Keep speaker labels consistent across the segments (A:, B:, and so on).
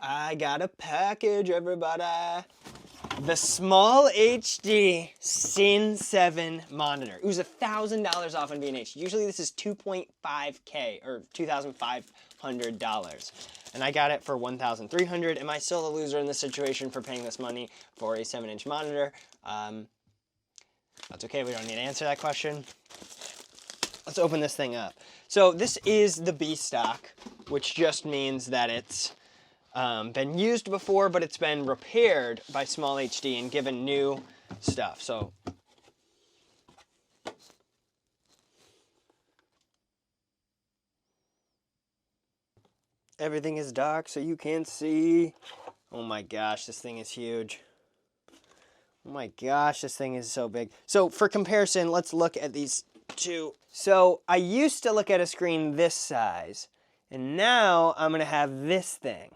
A: I got a package, everybody. The small HD Cine 7 monitor. It was $1,000 off on B&H. Usually this is $2.5K or $2,500. And I got it for $1,300. Am I still a loser in this situation for paying this money for a 7-inch monitor? That's okay, we don't need to answer that question. Let's open this thing up. So this is the B stock, which just means that it's been used before, but it's been repaired by Small HD and given new stuff. So everything is dark so you can't see. Oh my gosh, this thing is huge. Oh my gosh, this thing is so big. So for comparison, let's look at these two. So I used to look at a screen this size, and now I'm gonna have this thing.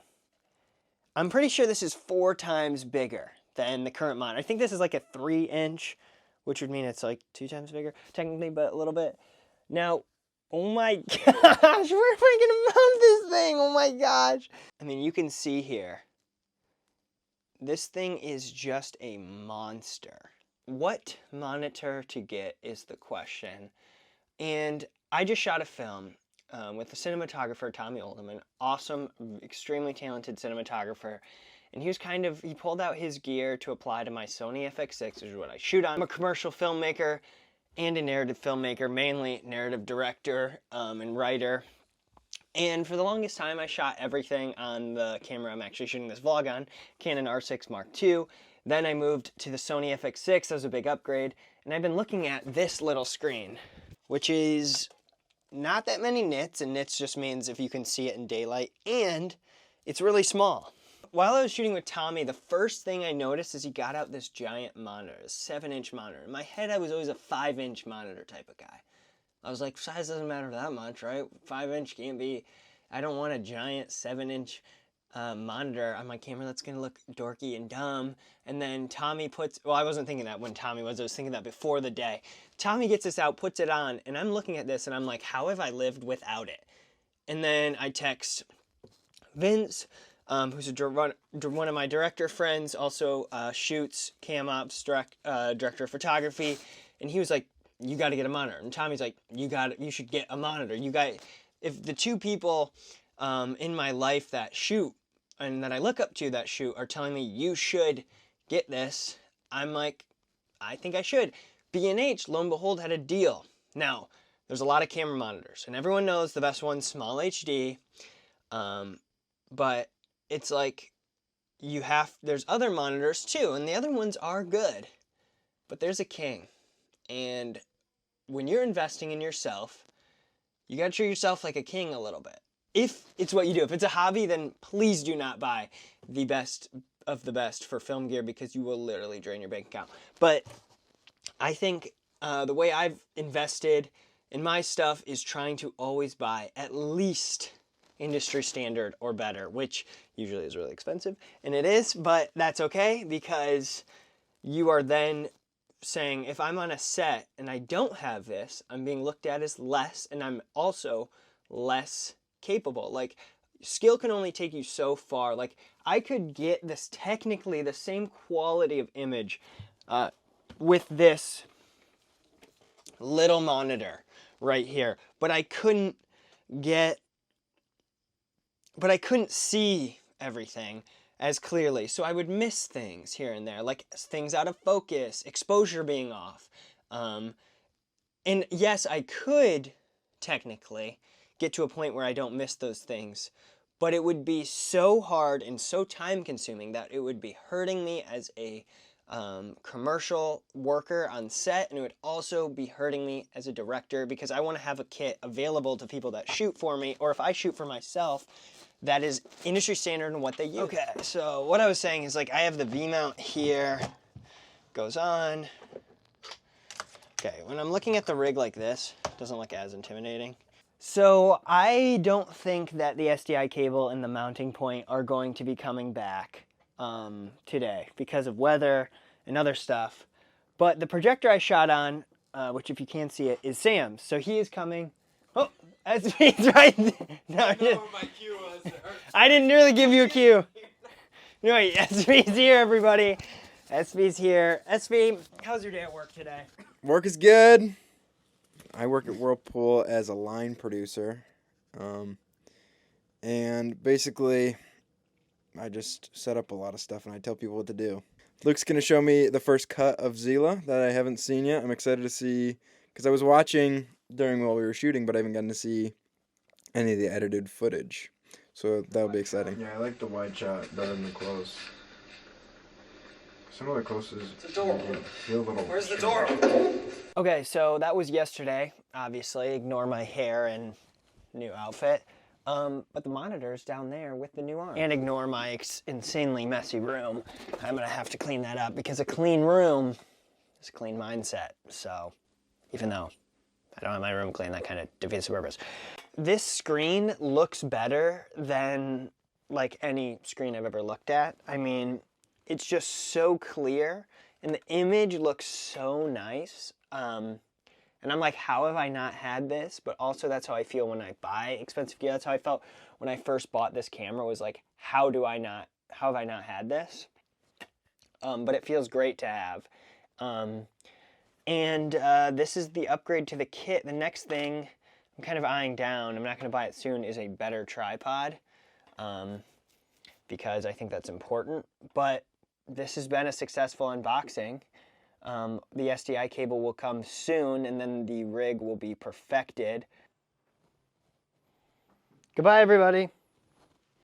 A: I'm pretty sure this is 4 times bigger than the current monitor. I think this is like a 3-inch, which would mean it's like 2 times bigger, technically, but a little bit. Now, oh my gosh, where am I gonna mount this thing? Oh my gosh. I mean, you can see here, this thing is just a monster. What monitor to get is the question. And I just shot a film with the cinematographer, Tommy Oldham, an awesome, extremely talented cinematographer. And he pulled out his gear to apply to my Sony FX6, which is what I shoot on. I'm a commercial filmmaker and a narrative filmmaker, mainly narrative director and writer. And for the longest time, I shot everything on the camera I'm actually shooting this vlog on, Canon R6 Mark II. Then I moved to the Sony FX6, that was a big upgrade. And I've been looking at this little screen, which is not that many nits, and nits just means if you can see it in daylight, and it's really small. While I was shooting with Tommy, the first thing I noticed is he got out this giant monitor, a 7-inch monitor. In my head, I was always a 5-inch monitor type of guy. I was like, size doesn't matter that much, right? 5-inch can't be, I don't want a giant 7-inch monitor on my camera that's gonna look dorky and dumb. And then Tommy well, I wasn't thinking that when Tommy was, I was thinking that before the day. Tommy gets this out, puts it on, and I'm looking at this and I'm like, how have I lived without it? And then I text Vince, who's one of my director friends, also shoots cam ops, director of photography, and he was like, you got to get a monitor. And Tommy's like, you should get a monitor. If the two people in my life that shoot and that I look up to that shoot are telling me you should get this, I'm like, I think I should. B&H, lo and behold, had a deal. Now, there's a lot of camera monitors, and everyone knows the best one's Small HD, but it's like, there's other monitors too, and the other ones are good, but there's a king. And when you're investing in yourself, you gotta treat yourself like a king a little bit. If it's what you do. If it's a hobby, then please do not buy the best of the best for film gear, because you will literally drain your bank account. But I think the way I've invested in my stuff is trying to always buy at least industry standard or better, which usually is really expensive, and it is, but that's okay, because you are then saying, if I'm on a set and I don't have this, I'm being looked at as less, and I'm also less capable. Like, skill can only take you so far. Like, I could get this technically the same quality of image with this little monitor right here, but I couldn't see everything as clearly. So I would miss things here and there, like things out of focus, exposure being off. And yes, I could technically get to a point where I don't miss those things, but it would be so hard and so time consuming that it would be hurting me as a commercial worker on set, and it would also be hurting me as a director, because I want to have a kit available to people that shoot for me, or if I shoot for myself, that is industry standard and what they use. Okay, so what I was saying is, like, I have the V-mount here, goes on. Okay, when I'm looking at the rig like this, it doesn't look as intimidating. So I don't think that the SDI cable and the mounting point are going to be coming back today because of weather and other stuff. But the projector I shot on, which if you can't see it, is Sam's. So he is coming. Oh, that's me, right there. No,
B: my cue was.
A: I didn't really give you a cue. Anyway, SB's here, everybody. SB's here. SB, how's your day at work today?
B: Work is good. I work at Whirlpool as a line producer. And basically, I just set up a lot of stuff and I tell people what to do. Luke's going to show me the first cut of Zila that I haven't seen yet. I'm excited to see, because I was watching during while we were shooting, but I haven't gotten to see any of the edited footage. So that'll be exciting. Yeah, I like the wide shot better than the close. Some of the closes feel a little...
A: Where's the door? Okay, so that was yesterday, obviously. Ignore my hair and new outfit. But the monitor's down there with the new arm. And ignore my insanely messy room. I'm gonna have to clean that up because a clean room is a clean mindset. So, even though I don't have my room clean, that kind of defeats the purpose. This screen looks better than like any screen I've ever looked at. I mean, it's just so clear and the image looks so nice. And I'm like, how have I not had this? But also that's how I feel when I buy expensive gear. That's how I felt when I first bought this camera, was like, how have I not had this? But it feels great to have. This is the upgrade to the kit. The next thing I'm kind of eyeing down, I'm not gonna buy it soon, is a better tripod. Because I think that's important. But this has been a successful unboxing. The SDI cable will come soon, and then the rig will be perfected. Goodbye, everybody.